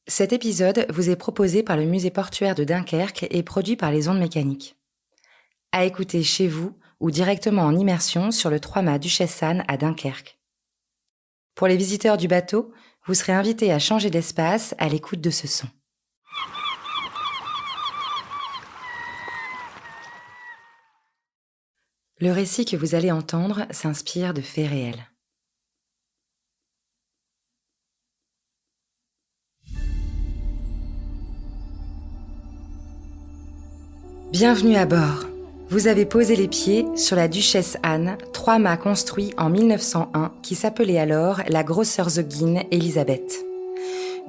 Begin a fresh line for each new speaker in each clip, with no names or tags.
Cet épisode vous est proposé par le musée portuaire de Dunkerque et produit par les Ondes Mécaniques. À écouter chez vous ou directement en immersion sur le 3-mât Duchesse Anne à Dunkerque. Pour les visiteurs du bateau, vous serez invités à changer d'espace à l'écoute de ce son. Le récit que vous allez entendre s'inspire de faits réels. Bienvenue à bord. Vous avez posé les pieds sur la Duchesse Anne, 3-mât construit en 1901 qui s'appelait alors la Großherzogin Elisabeth.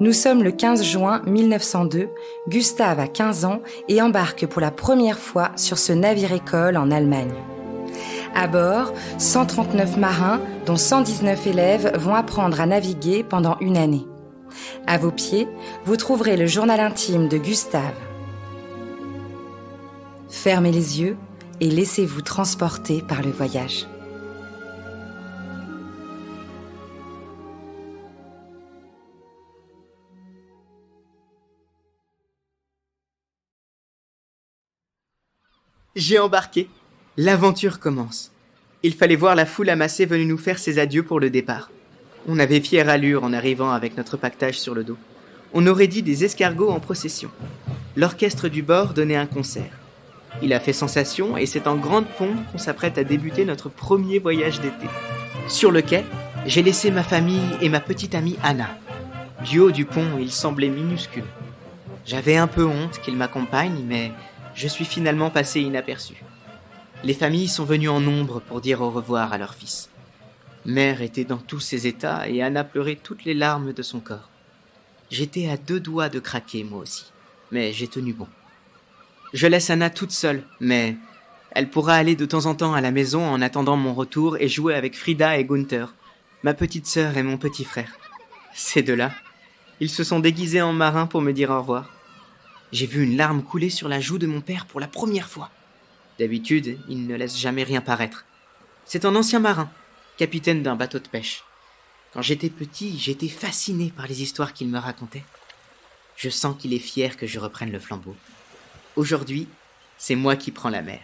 Nous sommes le 15 juin 1902, Gustave a 15 ans et embarque pour la première fois sur ce navire-école en Allemagne. À bord, 139 marins, dont 119 élèves, vont apprendre à naviguer pendant une année. À vos pieds, vous trouverez le journal intime de Gustave. Fermez les yeux et laissez-vous transporter par le voyage.
J'ai embarqué. L'aventure commence. Il fallait voir la foule amassée venue nous faire ses adieux pour le départ. On avait fière allure en arrivant avec notre pactage sur le dos. On aurait dit des escargots en procession. L'orchestre du bord donnait un concert. Il a fait sensation et c'est en grande pompe qu'on s'apprête à débuter notre premier voyage d'été. Sur le quai, j'ai laissé ma famille et ma petite amie Anna. Du haut du pont, il semblait minuscule. J'avais un peu honte qu'il m'accompagne, mais je suis finalement passé inaperçu. Les familles sont venues en nombre pour dire au revoir à leur fils. Mère était dans tous ses états et Anna pleurait toutes les larmes de son corps. J'étais à 2 doigts de craquer moi aussi, mais j'ai tenu bon. Je laisse Anna toute seule, mais elle pourra aller de temps en temps à la maison en attendant mon retour et jouer avec Frida et Gunther, ma petite sœur et mon petit frère. Ces deux-là, ils se sont déguisés en marins pour me dire au revoir. J'ai vu une larme couler sur la joue de mon père pour la première fois. D'habitude, il ne laisse jamais rien paraître. C'est un ancien marin, capitaine d'un bateau de pêche. Quand j'étais petit, j'étais fasciné par les histoires qu'il me racontait. Je sens qu'il est fier que je reprenne le flambeau. Aujourd'hui, c'est moi qui prends la mer.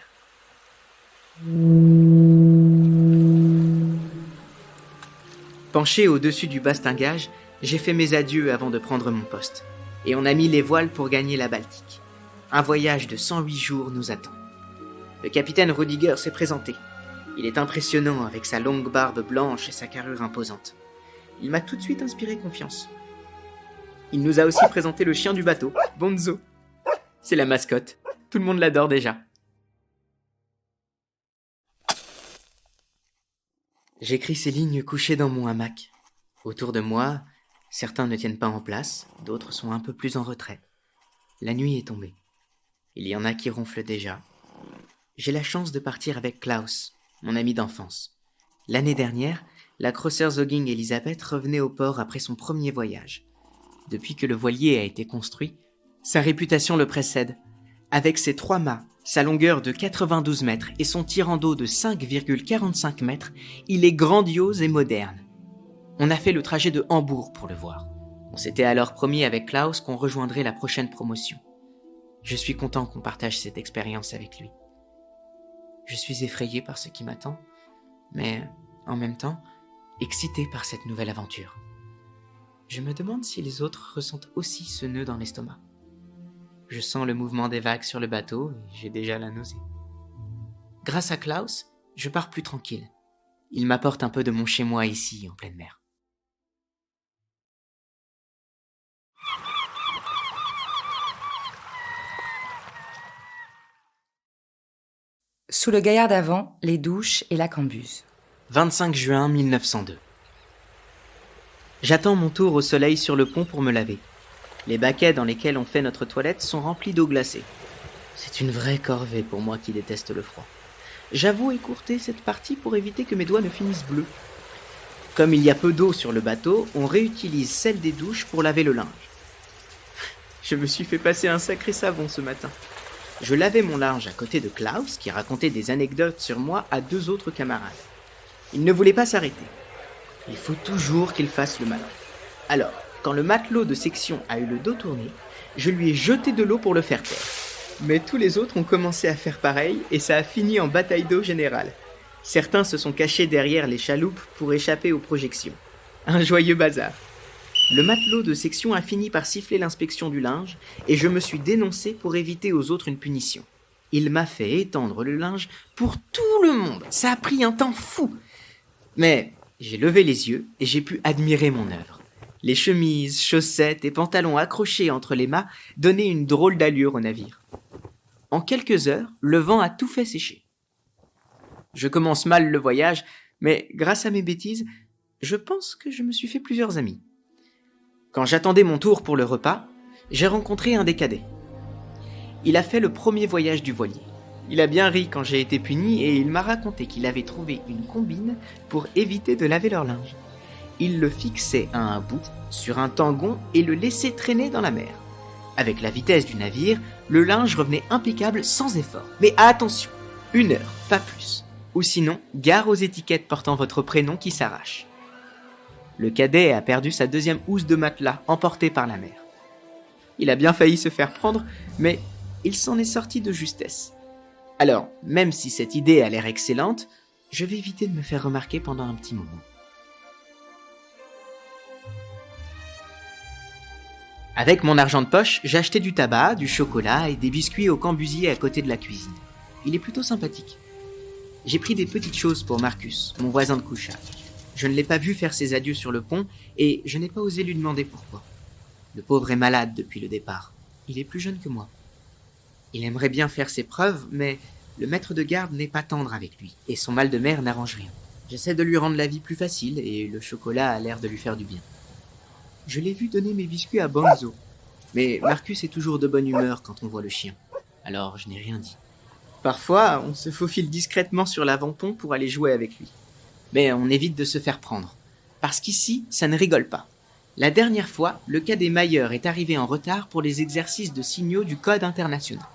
Penché au-dessus du bastingage, j'ai fait mes adieux avant de prendre mon poste. Et on a mis les voiles pour gagner la Baltique. Un voyage de 108 jours nous attend. Le capitaine Rudiger s'est présenté. Il est impressionnant avec sa longue barbe blanche et sa carrure imposante. Il m'a tout de suite inspiré confiance. Il nous a aussi présenté le chien du bateau, Bonzo. C'est la mascotte. Tout le monde l'adore déjà. J'écris ces lignes couchées dans mon hamac. Autour de moi, certains ne tiennent pas en place, d'autres sont un peu plus en retrait. La nuit est tombée. Il y en a qui ronflent déjà. J'ai la chance de partir avec Klaus, mon ami d'enfance. L'année dernière, la Großherzogin Elisabeth revenait au port après son premier voyage. Depuis que le voilier a été construit, sa réputation le précède. Avec ses 3 mâts, sa longueur de 92 mètres et son tirant d'eau de 5,45 mètres, il est grandiose et moderne. On a fait le trajet de Hambourg pour le voir. On s'était alors promis avec Klaus qu'on rejoindrait la prochaine promotion. Je suis content qu'on partage cette expérience avec lui. Je suis effrayé par ce qui m'attend, mais en même temps, excité par cette nouvelle aventure. Je me demande si les autres ressentent aussi ce nœud dans l'estomac. Je sens le mouvement des vagues sur le bateau et j'ai déjà la nausée. Grâce à Klaus, je pars plus tranquille. Il m'apporte un peu de mon chez-moi ici, en pleine mer.
Sous le gaillard d'avant, les douches et la cambuse.
25 juin 1902. J'attends mon tour au soleil sur le pont pour me laver. Les baquets dans lesquels on fait notre toilette sont remplis d'eau glacée. C'est une vraie corvée pour moi qui déteste le froid. J'avoue écourter cette partie pour éviter que mes doigts ne finissent bleus. Comme il y a peu d'eau sur le bateau, on réutilise celle des douches pour laver le linge. Je me suis fait passer un sacré savon ce matin. Je lavais mon linge à côté de Klaus, qui racontait des anecdotes sur moi à 2 autres camarades. Il ne voulait pas s'arrêter. Il faut toujours qu'il fasse le malin. Alors, Quand le matelot de section a eu le dos tourné, je lui ai jeté de l'eau pour le faire taire. Mais tous les autres ont commencé à faire pareil et ça a fini en bataille d'eau générale. Certains se sont cachés derrière les chaloupes pour échapper aux projections. Un joyeux bazar. Le matelot de section a fini par siffler l'inspection du linge et je me suis dénoncé pour éviter aux autres une punition. Il m'a fait étendre le linge pour tout le monde. Ça a pris un temps fou. Mais j'ai levé les yeux et j'ai pu admirer mon œuvre. Les chemises, chaussettes et pantalons accrochés entre les mâts donnaient une drôle d'allure au navire. En quelques heures, le vent a tout fait sécher. Je commence mal le voyage, mais grâce à mes bêtises, je pense que je me suis fait plusieurs amis. Quand j'attendais mon tour pour le repas, j'ai rencontré un des cadets. Il a fait le premier voyage du voilier. Il a bien ri quand j'ai été puni et il m'a raconté qu'il avait trouvé une combine pour éviter de laver leur linge. Il le fixait à un bout, sur un tangon et le laissait traîner dans la mer. Avec la vitesse du navire, le linge revenait impeccable sans effort. Mais attention, 1 heure, pas plus. Ou sinon, gare aux étiquettes portant votre prénom qui s'arrachent. Le cadet a perdu sa 2e housse de matelas, emportée par la mer. Il a bien failli se faire prendre, mais il s'en est sorti de justesse. Alors, même si cette idée a l'air excellente, je vais éviter de me faire remarquer pendant un petit moment. Avec mon argent de poche, j'ai acheté du tabac, du chocolat et des biscuits au cambusier à côté de la cuisine. Il est plutôt sympathique. J'ai pris des petites choses pour Marcus, mon voisin de couchage. Je ne l'ai pas vu faire ses adieux sur le pont et je n'ai pas osé lui demander pourquoi. Le pauvre est malade depuis le départ. Il est plus jeune que moi. Il aimerait bien faire ses preuves, mais le maître de garde n'est pas tendre avec lui et son mal de mer n'arrange rien. J'essaie de lui rendre la vie plus facile et le chocolat a l'air de lui faire du bien. Je l'ai vu donner mes biscuits à Bonzo, mais Marcus est toujours de bonne humeur quand on voit le chien. Alors je n'ai rien dit. Parfois, on se faufile discrètement sur l'avant-pont pour aller jouer avec lui. Mais on évite de se faire prendre. Parce qu'ici, ça ne rigole pas. La dernière fois, le cadet Mayer est arrivé en retard pour les exercices de signaux du Code international.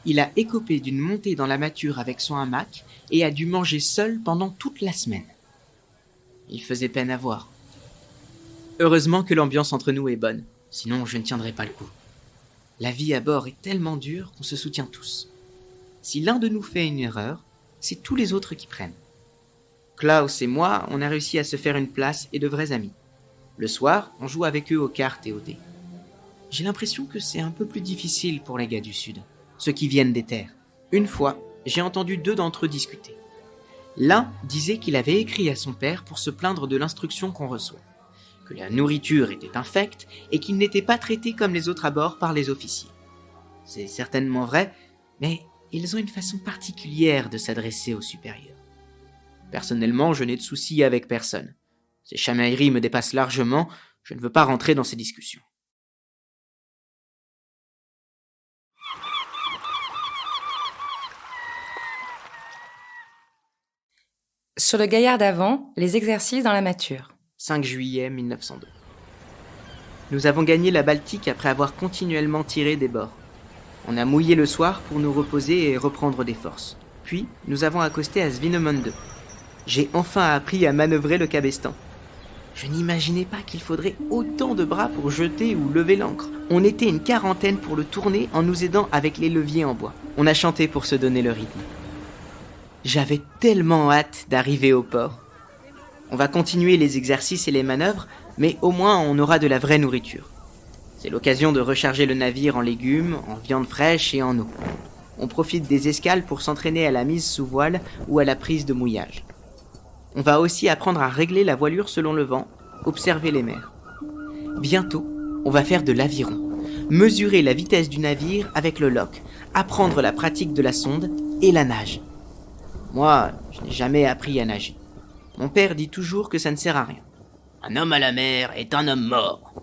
Il a écopé d'une montée dans la mâture avec son hamac et a dû manger seul pendant toute la semaine. Il faisait peine à voir. Heureusement que l'ambiance entre nous est bonne, sinon je ne tiendrais pas le coup. La vie à bord est tellement dure qu'on se soutient tous. Si l'un de nous fait une erreur, c'est tous les autres qui prennent. Klaus et moi, on a réussi à se faire une place et de vrais amis. Le soir, on joue avec eux aux cartes et au dés. J'ai l'impression que c'est un peu plus difficile pour les gars du Sud, ceux qui viennent des terres. Une fois, j'ai entendu 2 d'entre eux discuter. L'un disait qu'il avait écrit à son père pour se plaindre de l'instruction qu'on reçoit, que la nourriture était infecte et qu'il n'était pas traité comme les autres à bord par les officiers. C'est certainement vrai, mais ils ont une façon particulière de s'adresser aux supérieurs. Personnellement, je n'ai de soucis avec personne. Ces chamailleries me dépassent largement, je ne veux pas rentrer dans ces discussions.
Sur le gaillard d'avant, les exercices dans la mâture.
5 juillet 1902. Nous avons gagné la Baltique après avoir continuellement tiré des bords. On a mouillé le soir pour nous reposer et reprendre des forces. Puis, nous avons accosté à Swinemünde. J'ai enfin appris à manœuvrer le cabestan. Je n'imaginais pas qu'il faudrait autant de bras pour jeter ou lever l'ancre. On était une 40aine pour le tourner en nous aidant avec les leviers en bois. On a chanté pour se donner le rythme. J'avais tellement hâte d'arriver au port. On va continuer les exercices et les manœuvres, mais au moins on aura de la vraie nourriture. C'est l'occasion de recharger le navire en légumes, en viande fraîche et en eau. On profite des escales pour s'entraîner à la mise sous voile ou à la prise de mouillage. On va aussi apprendre à régler la voilure selon le vent, observer les mers. Bientôt, on va faire de l'aviron, mesurer la vitesse du navire avec le loch, apprendre la pratique de la sonde et la nage. Moi, je n'ai jamais appris à nager. Mon père dit toujours que ça ne sert à rien. Un homme à la mer est un homme mort.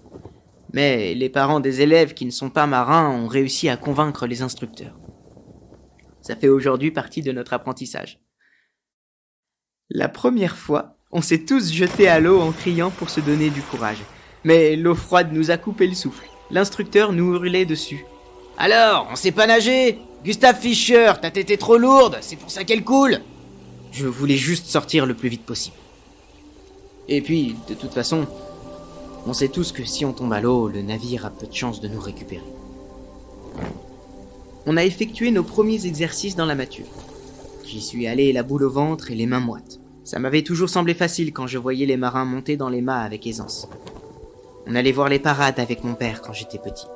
Mais les parents des élèves qui ne sont pas marins ont réussi à convaincre les instructeurs. Ça fait aujourd'hui partie de notre apprentissage. La première fois, on s'est tous jetés à l'eau en criant pour se donner du courage. Mais l'eau froide nous a coupé le souffle. L'instructeur nous hurlait dessus. « Alors, on sait pas nager ? Gustave Fischer, ta tête est trop lourde, c'est pour ça qu'elle coule !» Je voulais juste sortir le plus vite possible. Et puis, de toute façon, On sait tous que si on tombe à l'eau, le navire a peu de chances de nous récupérer. On a effectué nos premiers exercices dans la mâture. J'y suis allé la boule au ventre et les mains moites. Ça m'avait toujours semblé facile quand je voyais les marins monter dans les mâts avec aisance. On allait voir les parades avec mon père quand j'étais petit.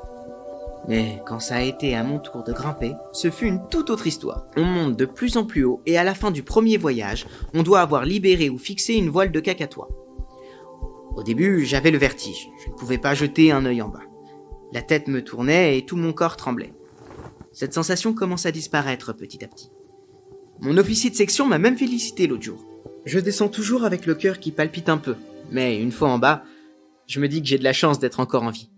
Mais quand ça a été à mon tour de grimper, ce fut une toute autre histoire. On monte de plus en plus haut et à la fin du premier voyage, on doit avoir libéré ou fixé une voile de cacatois. Au début, j'avais le vertige. Je ne pouvais pas jeter un œil en bas. La tête me tournait et tout mon corps tremblait. Cette sensation commence à disparaître petit à petit. Mon officier de section m'a même félicité l'autre jour. Je descends toujours avec le cœur qui palpite un peu, mais une fois en bas, je me dis que j'ai de la chance d'être encore en vie.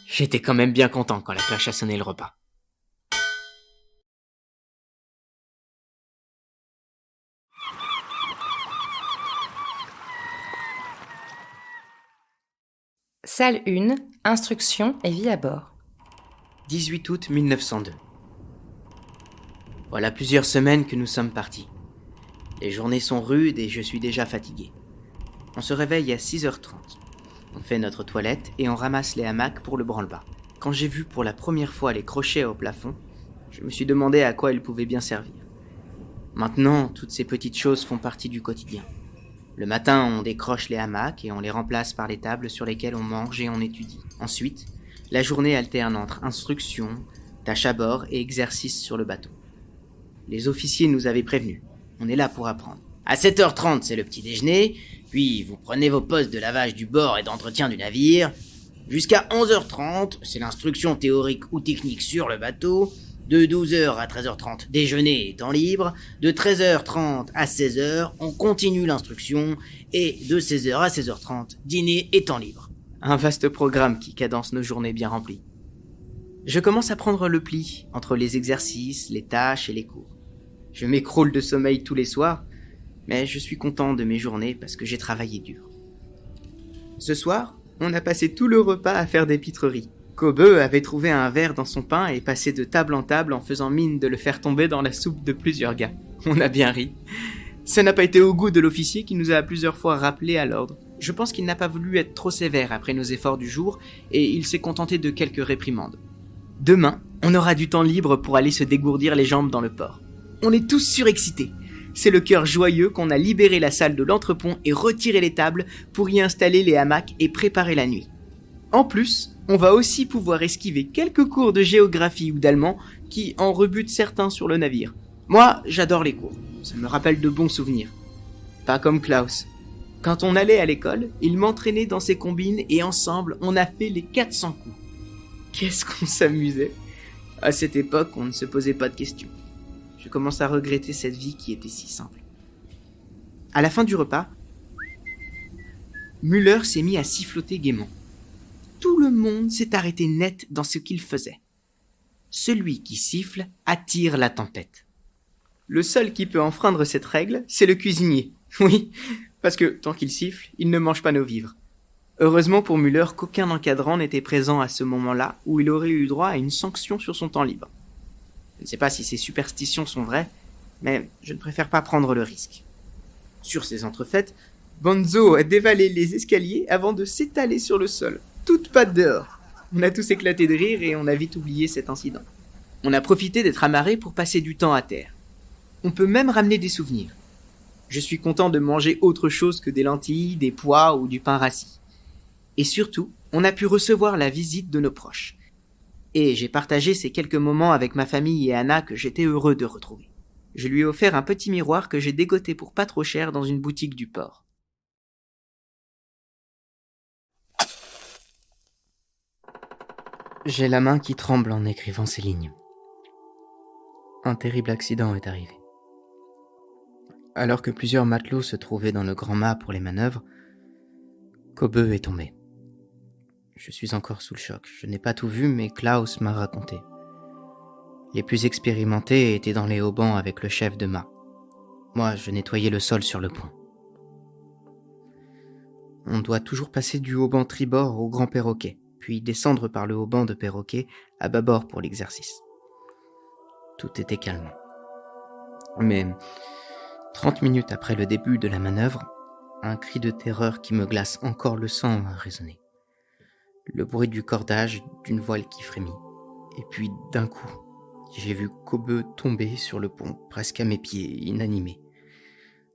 J'étais quand même bien content quand la cloche a sonné le repas.
Salle 1, instruction et vie à bord.
18 août 1902. Voilà plusieurs semaines que nous sommes partis. Les journées sont rudes et je suis déjà fatigué. On se réveille à 6h30. On fait notre toilette et on ramasse les hamacs pour le branle-bas. Quand j'ai vu pour la première fois les crochets au plafond, je me suis demandé à quoi ils pouvaient bien servir. Maintenant, toutes ces petites choses font partie du quotidien. Le matin, on décroche les hamacs et on les remplace par les tables sur lesquelles on mange et on étudie. Ensuite, la journée alterne entre instruction, tâches à bord et exercices sur le bateau. Les officiers nous avaient prévenus. On est là pour apprendre. À 7h30, c'est le petit déjeuner, puis vous prenez vos postes de lavage du bord et d'entretien du navire. Jusqu'à 11h30, c'est l'instruction théorique ou technique sur le bateau. De 12h à 13h30, déjeuner et temps libre. De 13h30 à 16h, on continue l'instruction. Et de 16h à 16h30, dîner et temps libre. Un vaste programme qui cadence nos journées bien remplies. Je commence à prendre le pli entre les exercices, les tâches et les cours. Je m'écroule de sommeil tous les soirs, mais je suis content de mes journées parce que j'ai travaillé dur. Ce soir, on a passé tout le repas à faire des pitreries. Kobe avait trouvé un verre dans son pain et passé de table en table en faisant mine de le faire tomber dans la soupe de plusieurs gars. On a bien ri. Ça n'a pas été au goût de l'officier qui nous a plusieurs fois rappelé à l'ordre. Je pense qu'il n'a pas voulu être trop sévère après nos efforts du jour et il s'est contenté de quelques réprimandes. Demain, on aura du temps libre pour aller se dégourdir les jambes dans le port. On est tous surexcités. C'est le cœur joyeux qu'on a libéré la salle de l'entrepont et retiré les tables pour y installer les hamacs et préparer la nuit. En plus, on va aussi pouvoir esquiver quelques cours de géographie ou d'allemand qui en rebutent certains sur le navire. Moi, j'adore les cours. Ça me rappelle de bons souvenirs. Pas comme Klaus. Quand on allait à l'école, il m'entraînait dans ses combines et ensemble, on a fait les 400 coups. Qu'est-ce qu'on s'amusait. À cette époque, on ne se posait pas de questions. Je commence à regretter cette vie qui était si simple. À la fin du repas, Müller s'est mis à siffloter gaiement. Tout le monde s'est arrêté net dans ce qu'il faisait. Celui qui siffle attire la tempête. Le seul qui peut enfreindre cette règle, c'est le cuisinier. Oui, parce que tant qu'il siffle, il ne mange pas nos vivres. Heureusement pour Müller qu'aucun encadrant n'était présent à ce moment-là où il aurait eu droit à une sanction sur son temps libre. Je ne sais pas si ces superstitions sont vraies, mais je ne préfère pas prendre le risque. Sur ces entrefaites, Bonzo a dévalé les escaliers avant de s'étaler sur le sol, toute patte dehors. On a tous éclaté de rire et on a vite oublié cet incident. On a profité d'être amarrés pour passer du temps à terre. On peut même ramener des souvenirs. Je suis content de manger autre chose que des lentilles, des pois ou du pain rassis. Et surtout, on a pu recevoir la visite de nos proches. Et j'ai partagé ces quelques moments avec ma famille et Anna que j'étais heureux de retrouver. Je lui ai offert un petit miroir que j'ai dégoté pour pas trop cher dans une boutique du port. J'ai la main qui tremble en écrivant ces lignes. Un terrible accident est arrivé. Alors que plusieurs matelots se trouvaient dans le grand mât pour les manœuvres, Kobe est tombé. Je suis encore sous le choc. Je n'ai pas tout vu, mais Klaus m'a raconté. Les plus expérimentés étaient dans les haubans avec le chef de mât. Moi, je nettoyais le sol sur le pont. On doit toujours passer du hauban tribord au grand perroquet, puis descendre par le hauban de perroquet à bâbord pour l'exercice. Tout était calme. Mais 30 minutes après le début de la manœuvre, un cri de terreur qui me glace encore le sang a résonné. le bruit du cordage d'une voile qui frémit. Et puis, d'un coup, j'ai vu Kobe tomber sur le pont, presque à mes pieds, inanimé.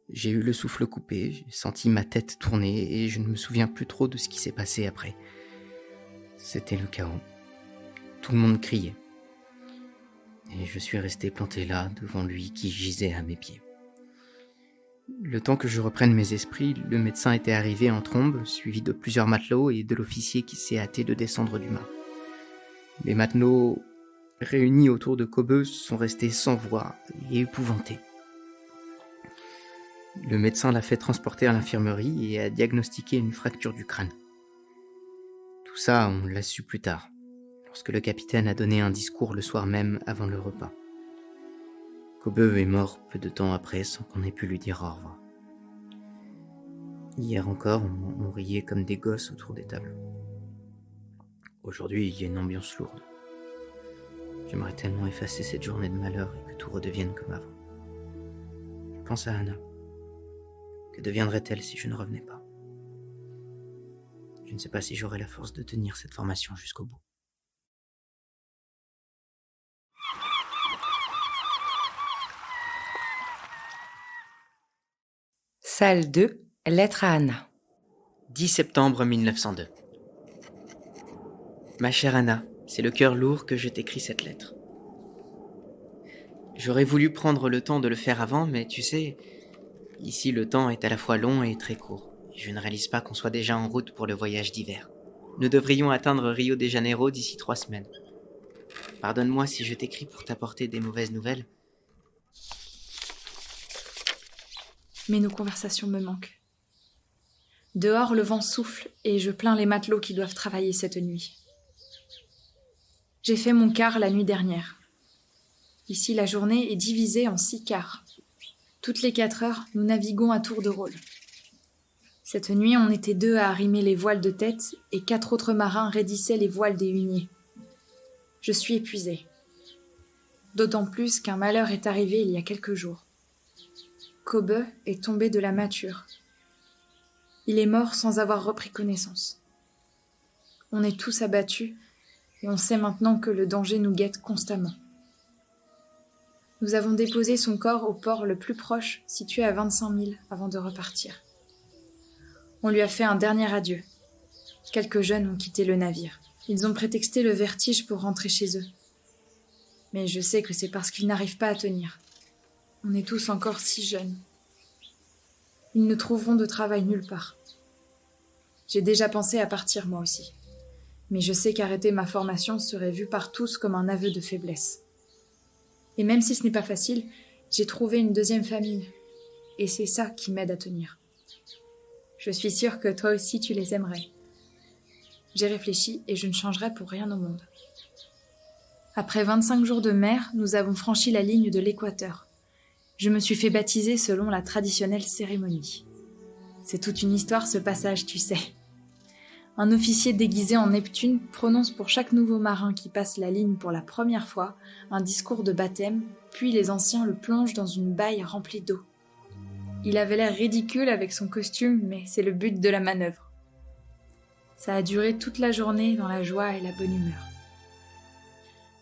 J'ai eu le souffle coupé, j'ai senti ma tête tourner et je ne me souviens plus trop de ce qui s'est passé après. C'était le chaos. Tout le monde criait. Et je suis resté planté là, devant lui qui gisait à mes pieds. Le temps que je reprenne mes esprits, le médecin était arrivé en trombe, suivi de plusieurs matelots et de l'officier qui s'est hâté de descendre du mât. Les matelots, réunis autour de Kobe, sont restés sans voix et épouvantés. Le médecin l'a fait transporter à l'infirmerie et a diagnostiqué une fracture du crâne. Tout ça, on l'a su plus tard, lorsque le capitaine a donné un discours le soir même avant le repas. Kobe est mort peu de temps après sans qu'on ait pu lui dire au revoir. Hier encore, on riait comme des gosses autour des tables. Aujourd'hui, il y a une ambiance lourde. J'aimerais tellement effacer cette journée de malheur et que tout redevienne comme avant. Je pense à Anna. Que deviendrait-elle si je ne revenais pas? Je ne sais pas si j'aurai la force de tenir cette formation jusqu'au bout.
Salle 2, lettre à Anna.
10 septembre 1902. Ma chère Anna, c'est le cœur lourd que je t'écris cette lettre. J'aurais voulu prendre le temps de le faire avant, mais tu sais, ici le temps est à la fois long et très court. Et je ne réalise pas qu'on soit déjà en route pour le voyage d'hiver. Nous devrions atteindre Rio de Janeiro d'ici 3 semaines. Pardonne-moi si je t'écris pour t'apporter des mauvaises nouvelles.
Mais nos conversations me manquent. Dehors, le vent souffle et je plains les matelots qui doivent travailler cette nuit. J'ai fait mon quart la nuit dernière. Ici, la journée est divisée en 6 quarts. Toutes les 4 heures, nous naviguons à tour de rôle. Cette nuit, on était 2 à arrimer les voiles de tête et 4 autres marins raidissaient les voiles des huniers. Je suis épuisée. D'autant plus qu'un malheur est arrivé il y a quelques jours. Kobe est tombé de la mâture. Il est mort sans avoir repris connaissance. On est tous abattus et on sait maintenant que le danger nous guette constamment. Nous avons déposé son corps au port le plus proche, situé à 25 milles, avant de repartir. On lui a fait un dernier adieu. Quelques jeunes ont quitté le navire. Ils ont prétexté le vertige pour rentrer chez eux. Mais je sais que c'est parce qu'ils n'arrivent pas à tenir. On est tous encore si jeunes. Ils ne trouveront de travail nulle part. J'ai déjà pensé à partir moi aussi. Mais je sais qu'arrêter ma formation serait vu par tous comme un aveu de faiblesse. Et même si ce n'est pas facile, j'ai trouvé une deuxième famille. Et c'est ça qui m'aide à tenir. Je suis sûre que toi aussi tu les aimerais. J'ai réfléchi et je ne changerai pour rien au monde. Après 25 jours de mer, nous avons franchi la ligne de l'équateur. Je me suis fait baptiser selon la traditionnelle cérémonie. C'est toute une histoire ce passage, tu sais. Un officier déguisé en Neptune prononce pour chaque nouveau marin qui passe la ligne pour la première fois un discours de baptême, puis les anciens le plongent dans une baille remplie d'eau. Il avait l'air ridicule avec son costume, mais c'est le but de la manœuvre. Ça a duré toute la journée dans la joie et la bonne humeur.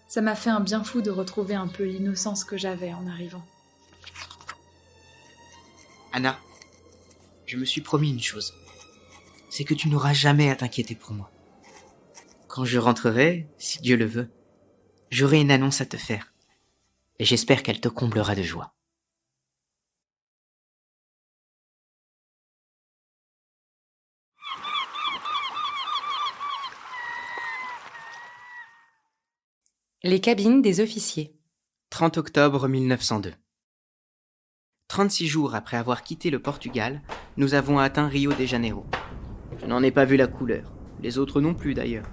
Ça m'a fait un bien fou de retrouver un peu l'innocence que j'avais en arrivant.
Anna, je me suis promis une chose. C'est que tu n'auras jamais à t'inquiéter pour moi. Quand je rentrerai, si Dieu le veut, j'aurai une annonce à te faire. Et j'espère qu'elle te comblera de joie.
Les cabines des officiers.
30 octobre 1902. 36 jours après avoir quitté le Portugal, nous avons atteint Rio de Janeiro. Je n'en ai pas vu la couleur, les autres non plus d'ailleurs.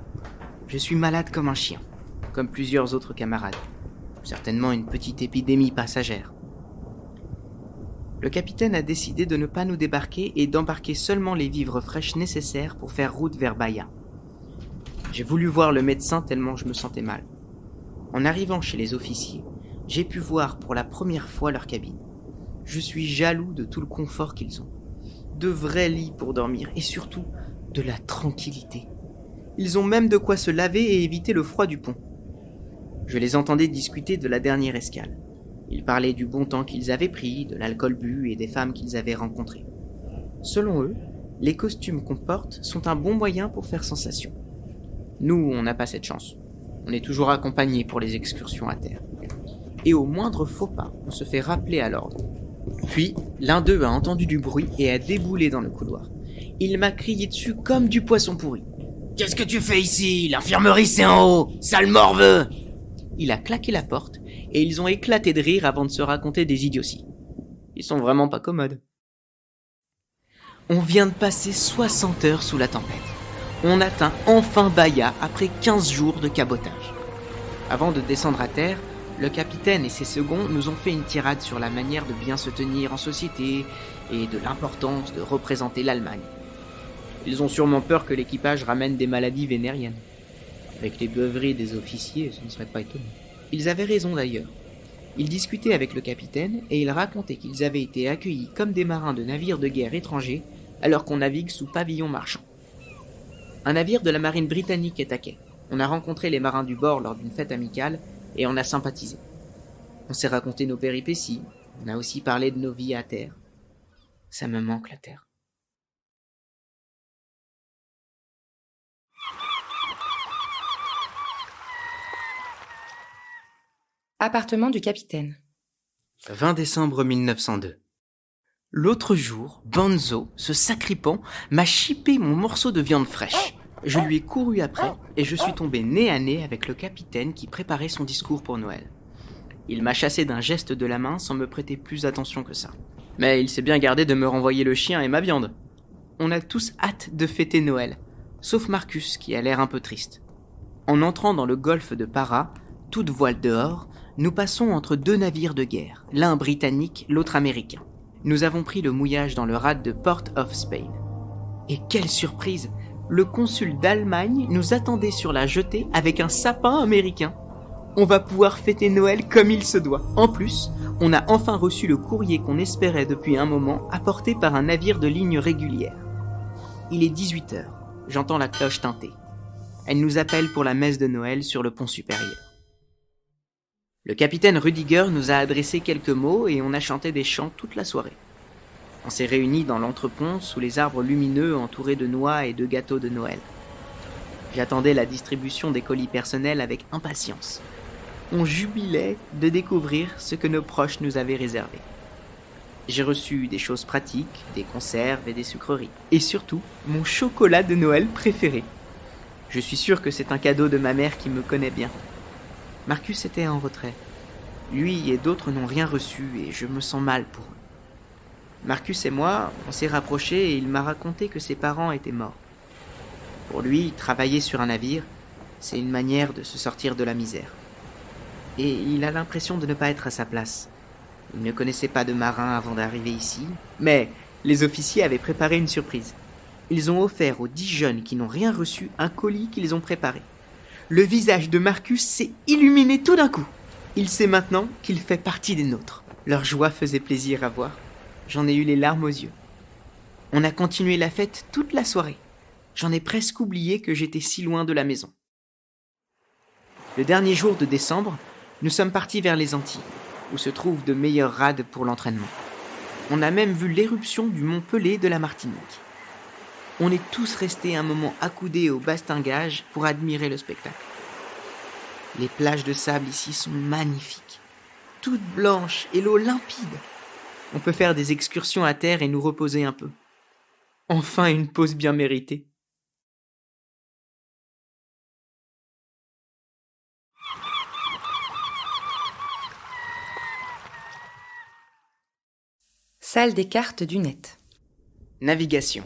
Je suis malade comme un chien, comme plusieurs autres camarades. Certainement une petite épidémie passagère. Le capitaine a décidé de ne pas nous débarquer et d'embarquer seulement les vivres fraîches nécessaires pour faire route vers Bahia. J'ai voulu voir le médecin tellement je me sentais mal. En arrivant chez les officiers, j'ai pu voir pour la première fois leur cabine. Je suis jaloux de tout le confort qu'ils ont. De vrais lits pour dormir et surtout de la tranquillité. Ils ont même de quoi se laver et éviter le froid du pont. Je les entendais discuter de la dernière escale. Ils parlaient du bon temps qu'ils avaient pris, de l'alcool bu et des femmes qu'ils avaient rencontrées. Selon eux, les costumes qu'on porte sont un bon moyen pour faire sensation. Nous, on n'a pas cette chance. On est toujours accompagnés pour les excursions à terre. Et au moindre faux pas, on se fait rappeler à l'ordre. Puis, l'un d'eux a entendu du bruit et a déboulé dans le couloir. Il m'a crié dessus comme du poisson pourri. « Qu'est-ce que tu fais ici? L'infirmerie, c'est en haut! Sale morveux !» Il a claqué la porte et ils ont éclaté de rire avant de se raconter des idioties. Ils sont vraiment pas commodes. On vient de passer 60 heures sous la tempête. On atteint enfin Bahia après 15 jours de cabotage. Avant de descendre à terre, le capitaine et ses seconds nous ont fait une tirade sur la manière de bien se tenir en société et de l'importance de représenter l'Allemagne. Ils ont sûrement peur que l'équipage ramène des maladies vénériennes. Avec les beuveries des officiers, ce ne serait pas étonnant. Ils avaient raison d'ailleurs. Ils discutaient avec le capitaine et ils racontaient qu'ils avaient été accueillis comme des marins de navires de guerre étrangers alors qu'on navigue sous pavillon marchand. Un navire de la marine britannique est à quai. On a rencontré les marins du bord lors d'une fête amicale et on a sympathisé. On s'est raconté nos péripéties, on a aussi parlé de nos vies à terre. Ça me manque la terre.
Appartement du capitaine.
20 décembre 1902. L'autre jour, Bonzo, ce sacripant, m'a chippé mon morceau de viande fraîche. Je lui ai couru après et je suis tombé nez à nez avec le capitaine qui préparait son discours pour Noël. Il m'a chassé d'un geste de la main sans me prêter plus attention que ça. Mais il s'est bien gardé de me renvoyer le chien et ma viande. On a tous hâte de fêter Noël, sauf Marcus qui a l'air un peu triste. En entrant dans le golfe de Para, toute voile dehors, nous passons entre deux navires de guerre, l'un britannique, l'autre américain. Nous avons pris le mouillage dans le rade de Port of Spain. Et quelle surprise! Le consul d'Allemagne nous attendait sur la jetée avec un sapin américain. On va pouvoir fêter Noël comme il se doit. En plus, on a enfin reçu le courrier qu'on espérait depuis un moment, apporté par un navire de ligne régulière. Il est 18h. J'entends la cloche tinter. Elle nous appelle pour la messe de Noël sur le pont supérieur. Le capitaine Rudiger nous a adressé quelques mots et on a chanté des chants toute la soirée. On s'est réunis dans l'entrepont sous les arbres lumineux entourés de noix et de gâteaux de Noël. J'attendais la distribution des colis personnels avec impatience. On jubilait de découvrir ce que nos proches nous avaient réservé. J'ai reçu des choses pratiques, des conserves et des sucreries. Et surtout, mon chocolat de Noël préféré. Je suis sûr que c'est un cadeau de ma mère qui me connaît bien. Marcus était en retrait. Lui et d'autres n'ont rien reçu et je me sens mal pour eux. Marcus et moi, on s'est rapprochés et il m'a raconté que ses parents étaient morts. Pour lui, travailler sur un navire, c'est une manière de se sortir de la misère. Et il a l'impression de ne pas être à sa place. Il ne connaissait pas de marin avant d'arriver ici, mais les officiers avaient préparé une surprise. Ils ont offert aux 10 jeunes qui n'ont rien reçu un colis qu'ils ont préparé. Le visage de Marcus s'est illuminé tout d'un coup. Il sait maintenant qu'il fait partie des nôtres. Leur joie faisait plaisir à voir. J'en ai eu les larmes aux yeux. On a continué la fête toute la soirée. J'en ai presque oublié que j'étais si loin de la maison. Le dernier jour de décembre, nous sommes partis vers les Antilles, où se trouvent de meilleurs rades pour l'entraînement. On a même vu l'éruption du mont Pelé de la Martinique. On est tous restés un moment accoudés au bastingage pour admirer le spectacle. Les plages de sable ici sont magnifiques, toutes blanches et l'eau limpide. On peut faire des excursions à terre et nous reposer un peu. Enfin une pause bien méritée.
Salle des cartes du net.
Navigation.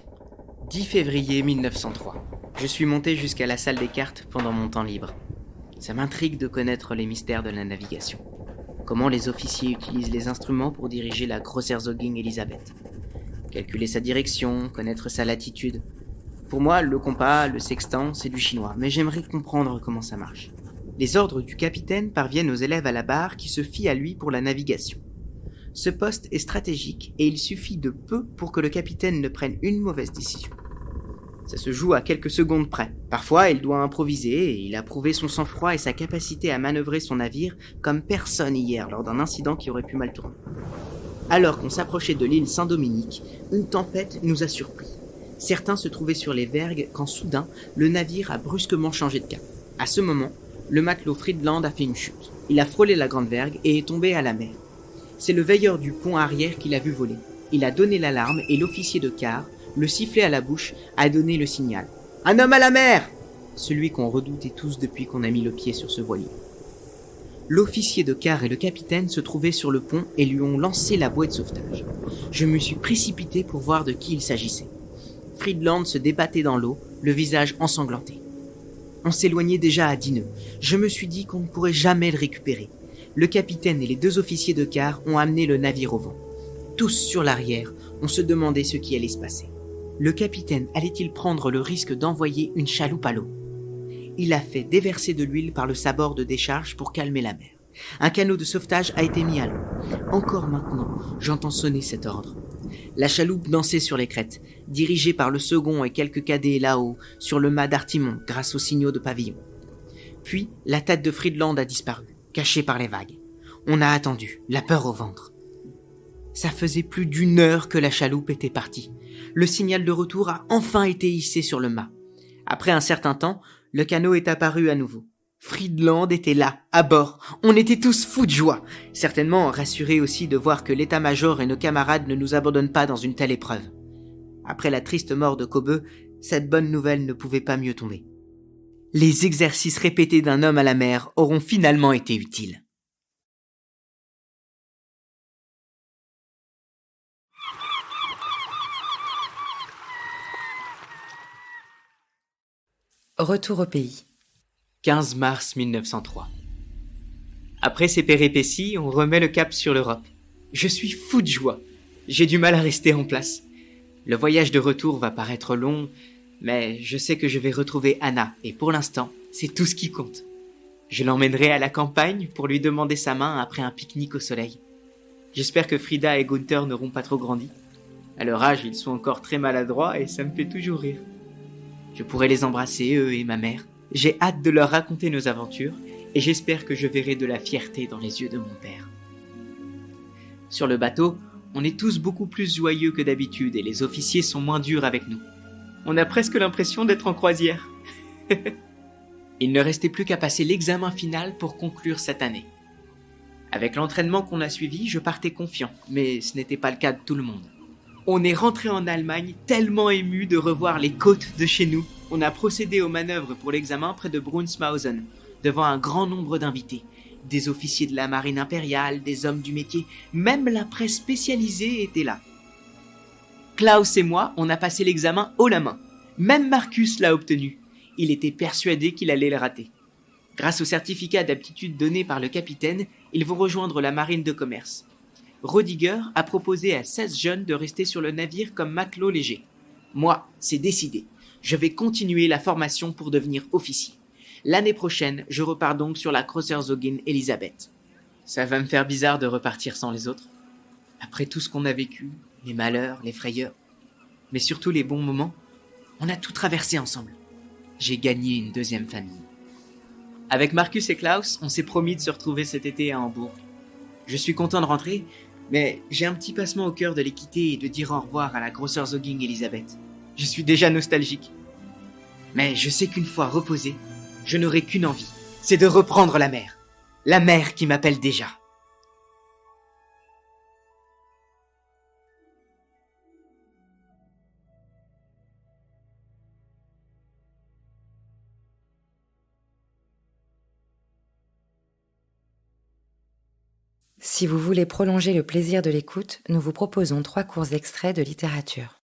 10 février 1903. Je suis monté jusqu'à la salle des cartes pendant mon temps libre. Ça m'intrigue de connaître les mystères de la navigation. Comment les officiers utilisent les instruments pour diriger la Großherzogin Elisabeth. Calculer sa direction, connaître sa latitude. Pour moi, le compas, le sextant, c'est du chinois, mais j'aimerais comprendre comment ça marche. Les ordres du capitaine parviennent aux élèves à la barre qui se fient à lui pour la navigation. Ce poste est stratégique et il suffit de peu pour que le capitaine ne prenne une mauvaise décision. Ça se joue à quelques secondes près. Parfois, il doit improviser et il a prouvé son sang-froid et sa capacité à manœuvrer son navire comme personne hier lors d'un incident qui aurait pu mal tourner. Alors qu'on s'approchait de l'île Saint-Dominique, une tempête nous a surpris. Certains se trouvaient sur les vergues quand soudain, le navire a brusquement changé de cap. À ce moment, le matelot Friedland a fait une chute. Il a frôlé la grande vergue et est tombé à la mer. C'est le veilleur du pont arrière qui l'a vu voler. Il a donné l'alarme et l'officier de quart, le sifflet à la bouche, a donné le signal. « Un homme à la mer !» Celui qu'on redoutait tous depuis qu'on a mis le pied sur ce voilier. L'officier de quart et le capitaine se trouvaient sur le pont et lui ont lancé la bouée de sauvetage. Je me suis précipité pour voir de qui il s'agissait. Friedland se débattait dans l'eau, le visage ensanglanté. On s'éloignait déjà à 10 nœuds. Je me suis dit qu'on ne pourrait jamais le récupérer. Le capitaine et les 2 officiers de quart ont amené le navire au vent. Tous sur l'arrière, on se demandait ce qui allait se passer. Le capitaine allait-il prendre le risque d'envoyer une chaloupe à l'eau ? Il a fait déverser de l'huile par le sabord de décharge pour calmer la mer. Un canot de sauvetage a été mis à l'eau. Encore maintenant, j'entends sonner cet ordre. La chaloupe dansait sur les crêtes, dirigée par le second et quelques cadets là-haut, sur le mât d'artimon, grâce aux signaux de pavillon. Puis, la tête de Friedland a disparu, cachée par les vagues. On a attendu, la peur au ventre. Ça faisait plus d'1 heure que la chaloupe était partie. Le signal de retour a enfin été hissé sur le mât. Après un certain temps, le canot est apparu à nouveau. Friedland était là, à bord. On était tous fous de joie. Certainement rassurés aussi de voir que l'état-major et nos camarades ne nous abandonnent pas dans une telle épreuve. Après la triste mort de Kobe, cette bonne nouvelle ne pouvait pas mieux tomber. Les exercices répétés d'un homme à la mer auront finalement été utiles.
Retour au pays.
15 mars 1903. Après ces péripéties, on remet le cap sur l'Europe. Je suis fou de joie. J'ai du mal à rester en place. Le voyage de retour va paraître long, mais je sais que je vais retrouver Anna, et pour l'instant, c'est tout ce qui compte. Je l'emmènerai à la campagne pour lui demander sa main après un pique-nique au soleil. J'espère que Frida et Gunther n'auront pas trop grandi. À leur âge, ils sont encore très maladroits et ça me fait toujours rire. Je pourrai les embrasser, eux et ma mère. J'ai hâte de leur raconter nos aventures et j'espère que je verrai de la fierté dans les yeux de mon père. Sur le bateau, on est tous beaucoup plus joyeux que d'habitude et les officiers sont moins durs avec nous. On a presque l'impression d'être en croisière. Il ne restait plus qu'à passer l'examen final pour conclure cette année. Avec l'entraînement qu'on a suivi, je partais confiant, mais ce n'était pas le cas de tout le monde. On est rentré en Allemagne tellement ému de revoir les côtes de chez nous. On a procédé aux manœuvres pour l'examen près de Brunsmausen, devant un grand nombre d'invités. Des officiers de la marine impériale, des hommes du métier, même la presse spécialisée était là. Klaus et moi, on a passé l'examen haut la main. Même Marcus l'a obtenu. Il était persuadé qu'il allait le rater. Grâce au certificat d'aptitude donné par le capitaine, ils vont rejoindre la marine de commerce. Rodiger a proposé à 16 jeunes de rester sur le navire comme matelots légers. Moi, c'est décidé. Je vais continuer la formation pour devenir officier. L'année prochaine, je repars donc sur la Großherzogin Elisabeth. Ça va me faire bizarre de repartir sans les autres. Après tout ce qu'on a vécu, les malheurs, les frayeurs, mais surtout les bons moments, on a tout traversé ensemble. J'ai gagné une 2e famille. Avec Marcus et Klaus, on s'est promis de se retrouver cet été à Hambourg. Je suis content de rentrer, mais j'ai un petit passement au cœur de les quitter et de dire au revoir à la Großherzogin Elisabeth. Je suis déjà nostalgique. Mais je sais qu'une fois reposé, je n'aurai qu'une envie, c'est de reprendre la mer. La mer qui m'appelle déjà.
Si vous voulez prolonger le plaisir de l'écoute, nous vous proposons 3 courts extraits de littérature.